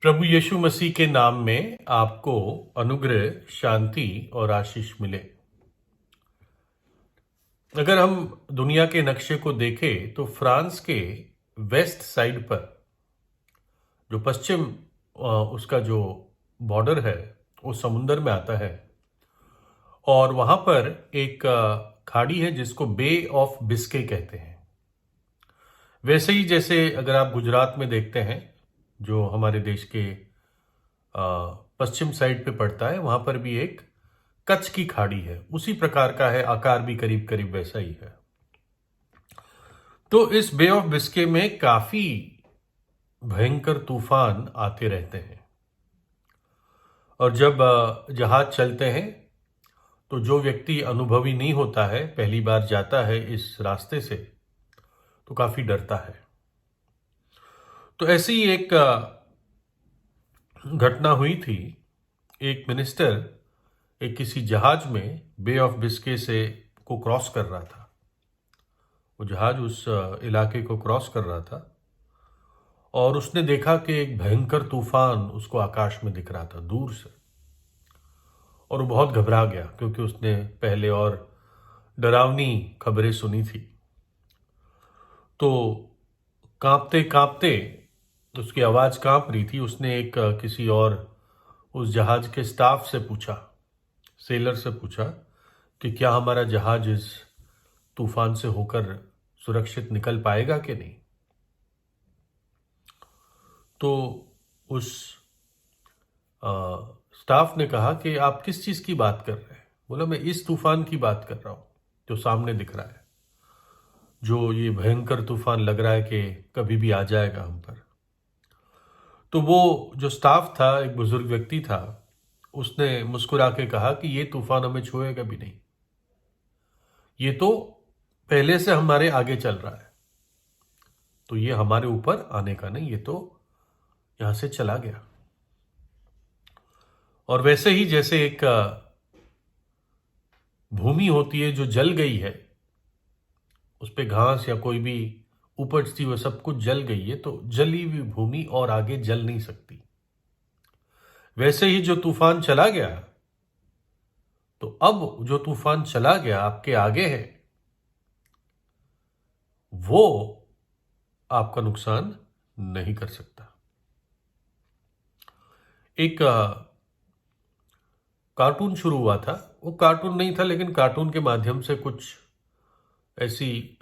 प्रभु यीशु मसीह के नाम में आपको अनुग्रह, शांति और आशीष मिले। अगर हम दुनिया के नक्शे को देखें तो फ्रांस के वेस्ट साइड पर जो पश्चिम उसका जो बॉर्डर है वो समुंदर में आता है और वहां पर एक खाड़ी है जिसको बे ऑफ बिस्के कहते हैं। वैसे ही जैसे अगर आप गुजरात में देखते हैं जो हमारे देश के पश्चिम साइड पे पड़ता है, वहां पर भी एक कच्छ की खाड़ी है, उसी प्रकार का है, आकार भी करीब करीब वैसा ही है। तो इस बे ऑफ बिस्के में काफी भयंकर तूफान आते रहते हैं और जब जहाज चलते हैं तो जो व्यक्ति अनुभवी नहीं होता है, पहली बार जाता है इस रास्ते से, तो काफी डरता है। तो ऐसी ही एक घटना हुई थी। एक मिनिस्टर एक किसी जहाज में बे ऑफ बिस्के से को क्रॉस कर रहा था। वो जहाज उस इलाके को क्रॉस कर रहा था और उसने देखा कि एक भयंकर तूफान उसको आकाश में दिख रहा था दूर से, और वो बहुत घबरा गया क्योंकि उसने पहले और डरावनी खबरें सुनी थी। तो कांपते कांपते, उसकी आवाज कांप रही थी, उसने एक किसी और उस जहाज के स्टाफ से पूछा, सेलर से पूछा कि क्या हमारा जहाज इस तूफान से होकर सुरक्षित निकल पाएगा कि नहीं। तो उस स्टाफ ने कहा कि आप किस चीज की बात कर रहे हैं। बोला, मैं इस तूफान की बात कर रहा हूं जो सामने दिख रहा है, जो ये भयंकर तूफान लग रहा है कि कभी भी आ जाएगा हम पर। तो वो जो स्टाफ था, एक बुजुर्ग व्यक्ति था, उसने मुस्कुरा के कहा कि ये तूफान हमें छुएगा भी नहीं, ये तो पहले से हमारे आगे चल रहा है, तो ये हमारे ऊपर आने का नहीं, ये तो यहां से चला गया। और वैसे ही जैसे एक भूमि होती है जो जल गई है, उस पे घास या कोई भी उपजती, वो सब कुछ जल गई है, तो जली हुई भूमि और आगे जल नहीं सकती। वैसे ही जो तूफान चला गया, तो अब जो तूफान चला गया आपके आगे है, वो आपका नुकसान नहीं कर सकता। एक कार्टून शुरू हुआ था, वो कार्टून नहीं था लेकिन कार्टून के माध्यम से कुछ ऐसी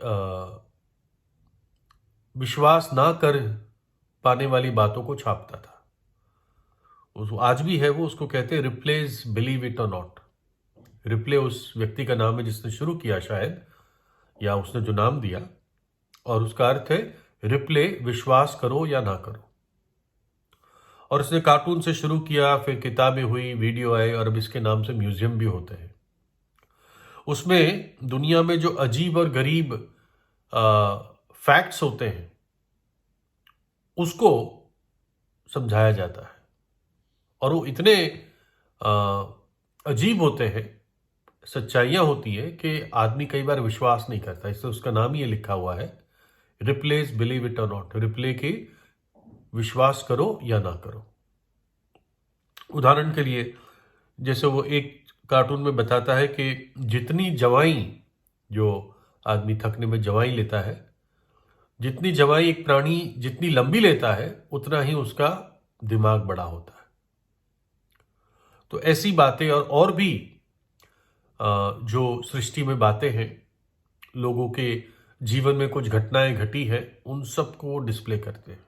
विश्वास ना कर पाने वाली बातों को छापता था। आज भी है वो, उसको कहते हैं रिप्लेस बिलीव इट और नॉट। रिप्ले उस व्यक्ति का नाम है जिसने शुरू किया शायद, या उसने जो नाम दिया, और उसका अर्थ है रिप्ले, विश्वास करो या ना करो। और उसने कार्टून से शुरू किया, फिर किताबें हुई, वीडियो आए, और अब इसके नाम से म्यूजियम भी होते हैं। उसमें दुनिया में जो अजीब और गरीब फैक्ट्स होते हैं उसको समझाया जाता है, और वो इतने अजीब होते हैं, सच्चाइयां होती है कि आदमी कई बार विश्वास नहीं करता। इससे उसका नाम ही लिखा हुआ है, रिप्लेस बिलीव इट और नॉट। रिप्ले के विश्वास करो या ना करो। उदाहरण के लिए, जैसे वो एक कार्टून में बताता है कि जितनी जवाई, जो आदमी थकने में जवाई लेता है, जितनी जवाई एक प्राणी जितनी लंबी लेता है, उतना ही उसका दिमाग बड़ा होता है। तो ऐसी बातें और भी जो सृष्टि में बातें हैं, लोगों के जीवन में कुछ घटनाएं घटी है, उन सबको वो डिस्प्ले करते हैं।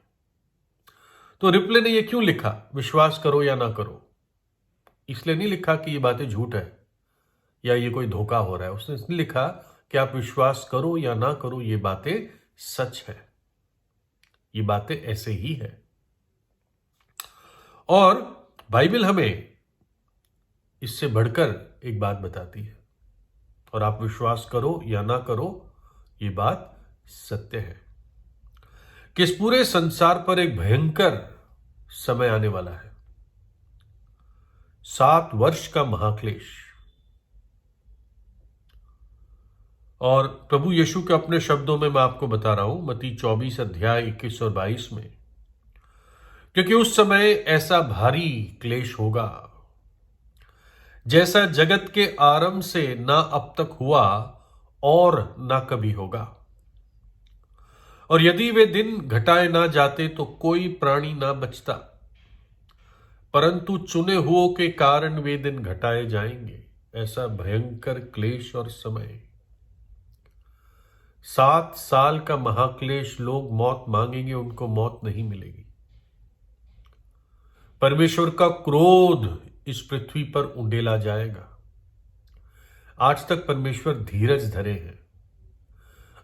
तो रिप्ले ने ये क्यों लिखा, विश्वास करो या ना करो? इसलिए नहीं लिखा कि ये बातें झूठ है या ये कोई धोखा हो रहा है। उसने इसलिए लिखा कि आप विश्वास करो या ना करो, ये बातें सच है, ये बातें ऐसे ही है। और बाइबल हमें इससे बढ़कर एक बात बताती है, और आप विश्वास करो या ना करो, ये बात सत्य है कि इस पूरे संसार पर एक भयंकर समय आने वाला है, 7 वर्ष का महाक्लेश। और प्रभु यीशु के अपने शब्दों में मैं आपको बता रहा हूं, मत्ती 24 अध्याय 21 और 22 में, क्योंकि उस समय ऐसा भारी क्लेश होगा जैसा जगत के आरंभ से ना अब तक हुआ और ना कभी होगा। और यदि वे दिन घटाए ना जाते तो कोई प्राणी ना बचता, परंतु चुने हुओं के कारण वे दिन घटाए जाएंगे। ऐसा भयंकर क्लेश और समय, 7 साल का महाक्लेश, लोग मौत मांगेंगे, उनको मौत नहीं मिलेगी। परमेश्वर का क्रोध इस पृथ्वी पर उंडेला जाएगा। आज तक परमेश्वर धीरज धरे हैं।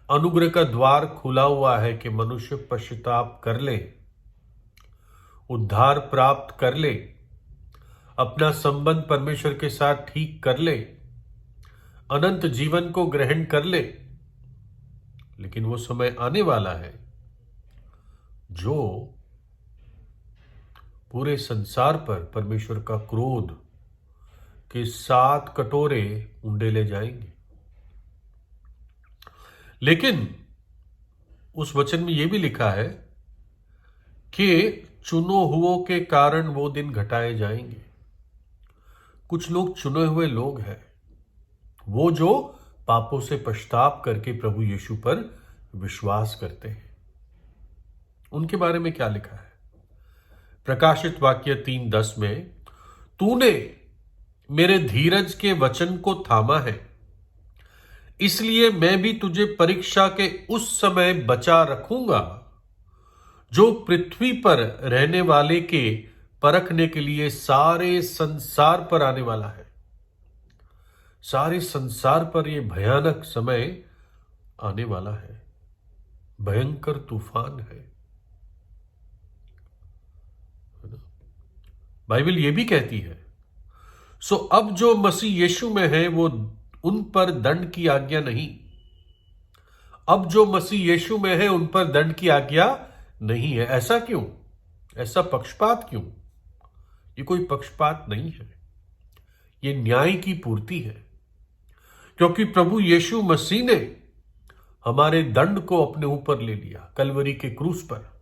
अनुग्रह का द्वार खुला हुआ है कि मनुष्य पश्चाताप कर ले, उद्धार प्राप्त कर ले, अपना संबंध परमेश्वर के साथ ठीक कर ले, अनंत जीवन को ग्रहण कर ले। लेकिन वो समय आने वाला है जो पूरे संसार पर परमेश्वर का क्रोध के 7 कटोरे उंडेले जाएंगे। लेकिन उस वचन में यह भी लिखा है कि चुनो हुओं के कारण वो दिन घटाए जाएंगे। कुछ लोग चुने हुए लोग हैं, वो जो पापों से पश्चाताप करके प्रभु यीशु पर विश्वास करते हैं। उनके बारे में क्या लिखा है? प्रकाशित वाक्य 3:10 में, तूने मेरे धीरज के वचन को थामा है, इसलिए मैं भी तुझे परीक्षा के उस समय बचा रखूंगा जो पृथ्वी पर रहने वाले के परखने के लिए सारे संसार पर आने वाला है। सारे संसार पर यह भयानक समय आने वाला है, भयंकर तूफान है। बाइबल यह भी कहती है, सो अब जो मसीह यीशु में है वो उन पर दंड की आज्ञा नहीं। अब जो मसीह यीशु में है उन पर दंड की आज्ञा नहीं है। ऐसा क्यों? ऐसा पक्षपात क्यों? ये कोई पक्षपात नहीं है, ये न्याय की पूर्ति है। क्योंकि प्रभु यीशु मसीह ने हमारे दंड को अपने ऊपर ले लिया कलवरी के क्रूस पर,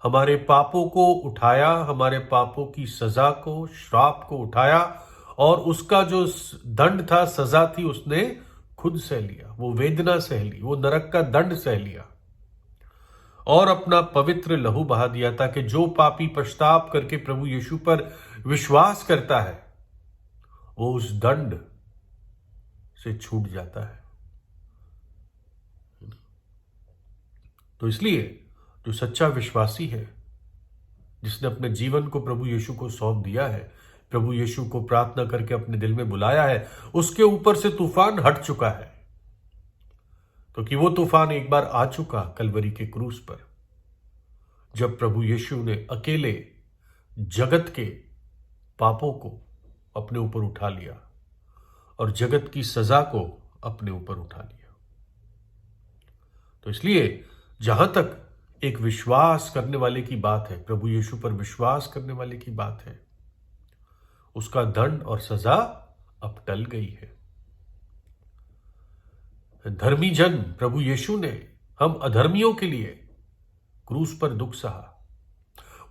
हमारे पापों को उठाया, हमारे पापों की सजा को, श्राप को उठाया, और उसका जो दंड था, सजा थी, उसने खुद सह लिया। वो वेदना सह ली, वो नरक का दंड सह लिया और अपना पवित्र लहू बहा दिया, ताकि जो पापी पश्चाताप करके प्रभु यीशु पर विश्वास करता है वो उस दंड से छूट जाता है। तो इसलिए जो सच्चा विश्वासी है, जिसने अपने जीवन को प्रभु यीशु को सौंप दिया है, प्रभु यीशु को प्रार्थना करके अपने दिल में बुलाया है, उसके ऊपर से तूफान हट चुका है। क्योंकि वो तूफान एक बार आ चुका कलवरी के क्रूस पर, जब प्रभु यीशु ने अकेले जगत के पापों को अपने ऊपर उठा लिया और जगत की सजा को अपने ऊपर उठा लिया। तो इसलिए जहां तक एक विश्वास करने वाले की बात है, प्रभु यीशु पर विश्वास करने वाले की बात है, उसका दंड और सजा अब टल गई है। धर्मी जन प्रभु यीशु ने हम अधर्मियों के लिए क्रूस पर दुख सहा।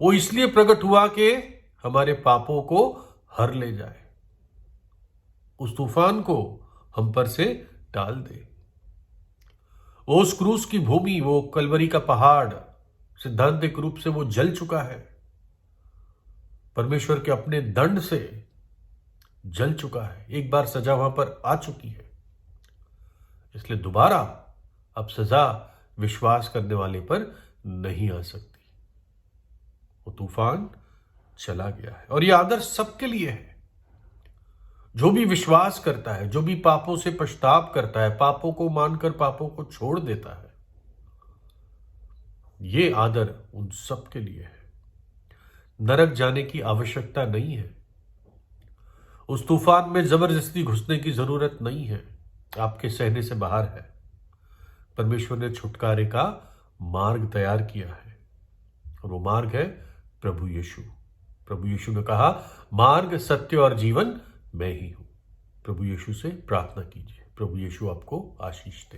वो इसलिए प्रकट हुआ कि हमारे पापों को हर ले जाए, उस तूफान को हम पर से टाल दे। उस क्रूस की भूमि, वो कलवरी का पहाड़ सिद्धांतिक रूप से वो जल चुका है, परमेश्वर के अपने दंड से जल चुका है। एक बार सजा वहां पर आ चुकी है, इसलिए दोबारा अब सजा विश्वास करने वाले पर नहीं आ सकती। वो तूफान चला गया है और यह आदर्श सबके लिए है। जो भी विश्वास करता है, जो भी पापों से पश्चाताप करता है, पापों को मानकर पापों को छोड़ देता है, ये आदर उन सब के लिए है। नरक जाने की आवश्यकता नहीं है, उस तूफान में जबरदस्ती घुसने की जरूरत नहीं है, आपके सहने से बाहर है। परमेश्वर ने छुटकारे का मार्ग तैयार किया है और वो मार्ग है प्रभु यीशु। प्रभु यीशु ने कहा, मार्ग, सत्य और जीवन मैं ही हूं। प्रभु यीशु से प्रार्थना कीजिए। प्रभु यीशु आपको आशीष दे।